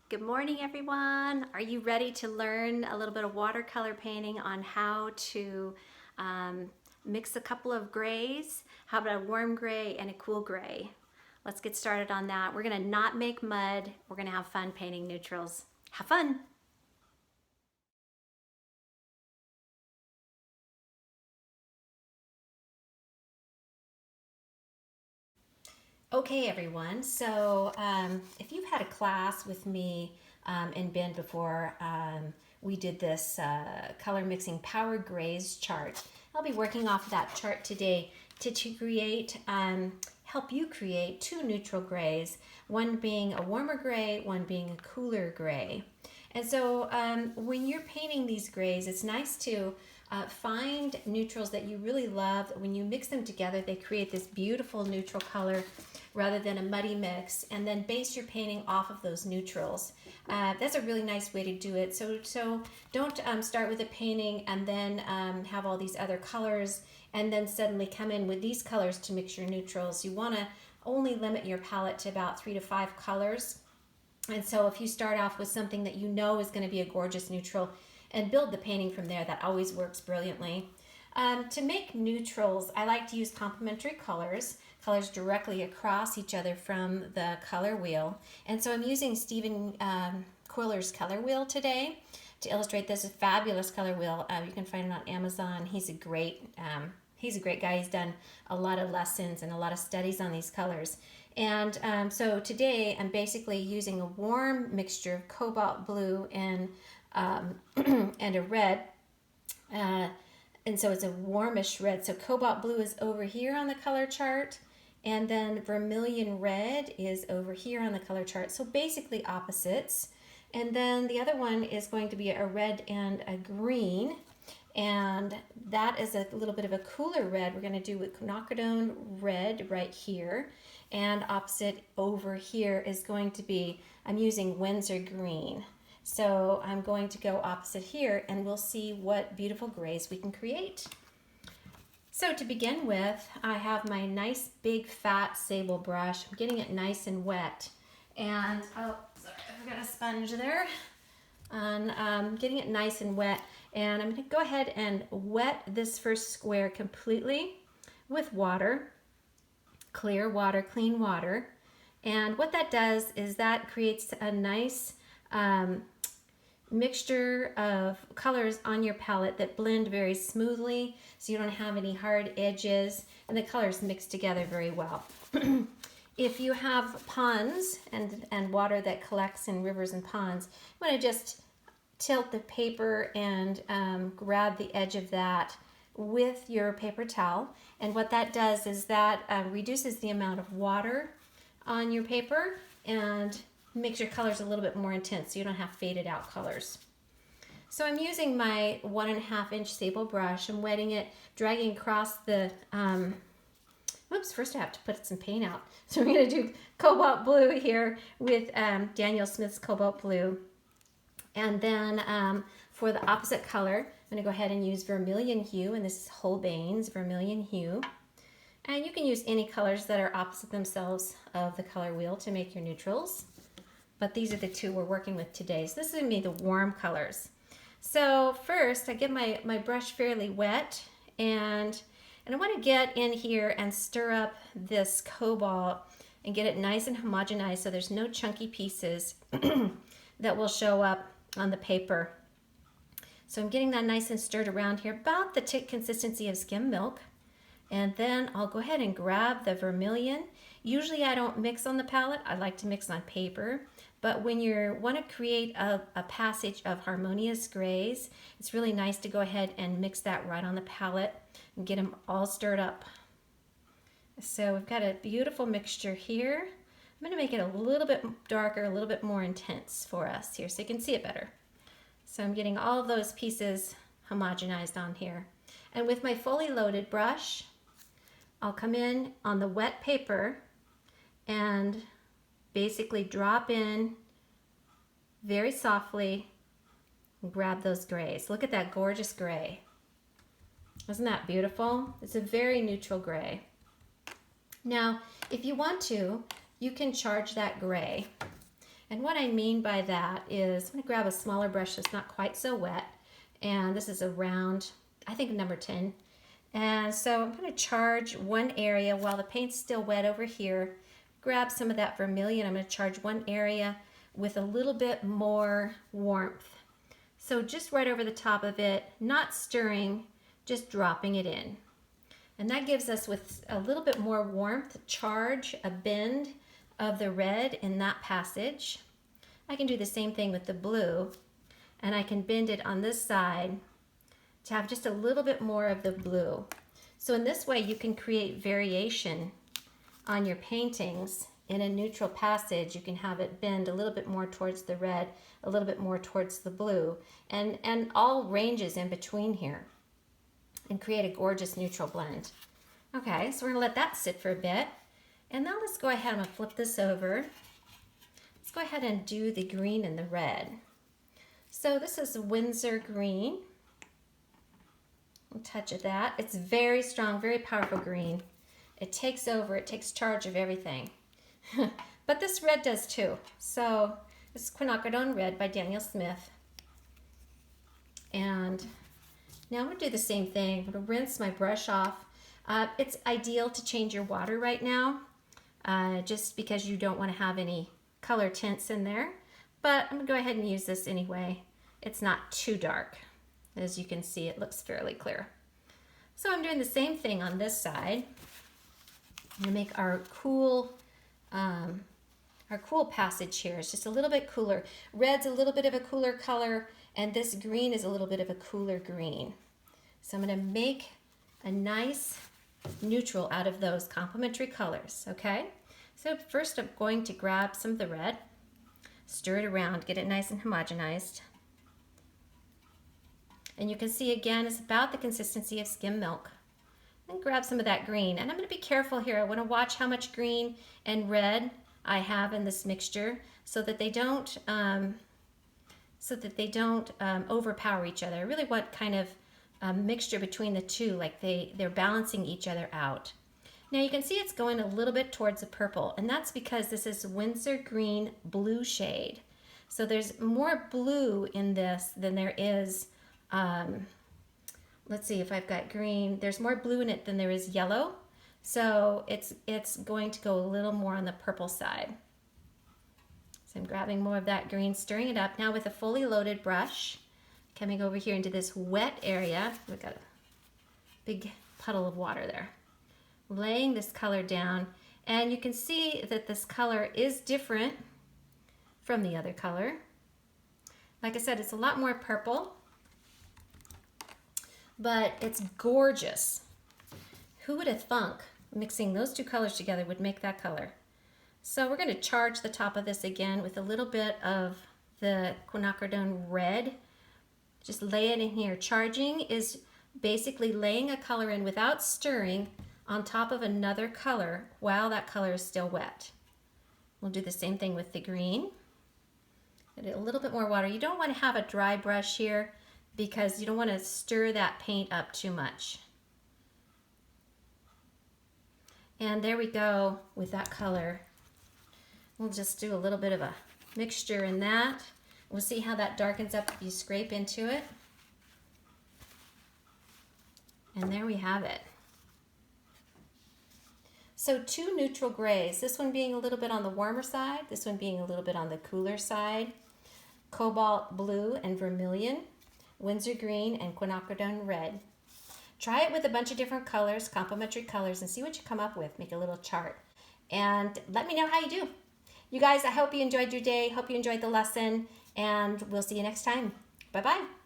Good morning, everyone. Are you ready to learn a little bit of watercolor painting on how to mix a couple of grays? How about a warm gray and a cool gray? Let's get started on that. We're gonna not make mud. We're gonna have fun painting neutrals. Have fun. Okay, everyone. So if you've had a class with me in Ben before, we did this color mixing power grays chart. I'll be working off of that chart today to create, help you create two neutral grays, one being a warmer gray, one being a cooler gray. And so when you're painting these grays, it's nice to find neutrals that you really love. When you mix them together, they create this beautiful neutral color rather than a muddy mix, and then base your painting off of those neutrals. That's a really nice way to do it. So don't start with a painting and then have all these other colors and then suddenly come in with these colors to mix your neutrals. You want to only limit your palette to about 3 to 5 colors. And so if you start off with something that you know is going to be a gorgeous neutral and build the painting from there, that always works brilliantly. To make neutrals, I like to use complementary colors directly across each other from the color wheel. And so I'm using Stephen Quiller's color wheel today to illustrate this. A fabulous color wheel. You can find it on Amazon. He's a great guy. He's done a lot of lessons and a lot of studies on these colors. And so today I'm basically using a warm mixture of cobalt blue and and a red. And so it's a warmish red. So cobalt blue is over here on the color chart, and then vermilion red is over here on the color chart. So basically opposites. And then the other one is going to be a red and a green, and that is a little bit of a cooler red. We're going to do with quinacridone red right here, and opposite over here is going to be, I'm using Windsor green. So I'm going to go opposite here, and we'll see what beautiful grays we can create. So to begin with, I have my nice big fat sable brush. I'm getting it nice and wet. And, oh, sorry, I forgot a sponge there. And getting it nice and wet. And I'm going to go ahead and wet this first square completely with water, clear water, clean water. And what that does is that creates a nice mixture of colors on your palette that blend very smoothly, so you don't have any hard edges, and the colors mix together very well. If you have ponds and water that collects in rivers and ponds, you want to just tilt the paper and grab the edge of that with your paper towel. And what that does is that reduces the amount of water on your paper and makes your colors a little bit more intense, so you don't have faded out colors. So I'm using my 1.5 inch sable brush. I'm wetting it, dragging across the, whoops, first I have to put some paint out. So we're gonna do cobalt blue here with Daniel Smith's cobalt blue. And then for the opposite color, I'm gonna go ahead and use vermilion hue, and this is Holbein's vermilion hue. And you can use any colors that are opposite themselves of the color wheel to make your neutrals. But these are the two we're working with today. So this is gonna be the warm colors. So first, I get my brush fairly wet, and I wanna get in here and stir up this cobalt and get it nice and homogenized so there's no chunky pieces that will show up on the paper. So I'm getting that nice and stirred around here, about the consistency of skim milk. And then I'll go ahead and grab the vermilion. Usually I don't mix on the palette, I like to mix on paper. But when you want to create a passage of harmonious grays, it's really nice to go ahead and mix that right on the palette and get them all stirred up. So we've got a beautiful mixture here. I'm going to make it a little bit darker, a little bit more intense for us here so you can see it better. So I'm getting all of those pieces homogenized on here. And with my fully loaded brush, I'll come in on the wet paper and basically drop in very softly and grab those grays. Look at that gorgeous gray. Isn't that beautiful? It's a very neutral gray. Now, if you want to, you can charge that gray. And what I mean by that is I'm going to grab a smaller brush that's not quite so wet. And this is a round, I think number 10. And so I'm going to charge one area while the paint's still wet over here. Grab some of that vermilion. I'm going to charge one area with a little bit more warmth. So just right over the top of it, not stirring, just dropping it in. And that gives us with a little bit more warmth, charge, a bend of the red in that passage. I can do the same thing with the blue, and I can bend it on this side to have just a little bit more of the blue. So in this way you can create variation on your paintings. In a neutral passage you can have it bend a little bit more towards the red, a little bit more towards the blue, and all ranges in between here, and create a gorgeous neutral blend. Okay, so we're gonna let that sit for a bit. And now let's go ahead, I'm gonna flip this over. Let's go ahead and do the green and the red. So this is Windsor green. A touch of that. It's very strong, very powerful green. It takes over, it takes charge of everything. But this red does too. So this is Quinacridone Red by Daniel Smith. And now I'm gonna do the same thing. I'm gonna rinse my brush off. It's ideal to change your water right now, just because you don't want to have any color tints in there. But I'm gonna go ahead and use this anyway. It's not too dark. As you can see, it looks fairly clear. So I'm doing the same thing on this side. I'm gonna make our cool passage here. It's just a little bit cooler. Red's a little bit of a cooler color, and this green is a little bit of a cooler green. So I'm gonna make a nice neutral out of those complementary colors, okay? So first I'm going to grab some of the red, stir it around, get it nice and homogenized. And you can see again, it's about the consistency of skim milk. And grab some of that green. And I'm gonna be careful here. I wanna watch how much green and red I have in this mixture so that they don't, overpower each other. I really want kind of a mixture between the two, like they're balancing each other out. Now you can see it's going a little bit towards the purple, and that's because this is Windsor Green Blue shade. So there's more blue in this than there is, let's see if I've got green. There's more blue in it than there is yellow. So it's going to go a little more on the purple side. So I'm grabbing more of that green, stirring it up. Now with a fully loaded brush, coming over here into this wet area. We've got a big puddle of water there. Laying this color down, and you can see that this color is different from the other color. Like I said, it's a lot more purple, but it's gorgeous. Who would have thunk mixing those two colors together would make that color? So we're going to charge the top of this again with a little bit of the Quinacridone Red. Just lay it in here. Charging is basically laying a color in without stirring on top of another color while that color is still wet. We'll do the same thing with the green. Get a little bit more water. You don't want to have a dry brush here because you don't want to stir that paint up too much. And there we go with that color. We'll just do a little bit of a mixture in that. We'll see how that darkens up if you scrape into it. And there we have it. So two neutral grays, this one being a little bit on the warmer side, this one being a little bit on the cooler side. Cobalt blue and vermilion, Windsor green and Quinacridone Red. Try it with a bunch of different colors, complementary colors, and see what you come up with. Make a little chart. And let me know how you do. You guys, I hope you enjoyed your day. Hope you enjoyed the lesson. And we'll see you next time. Bye-bye.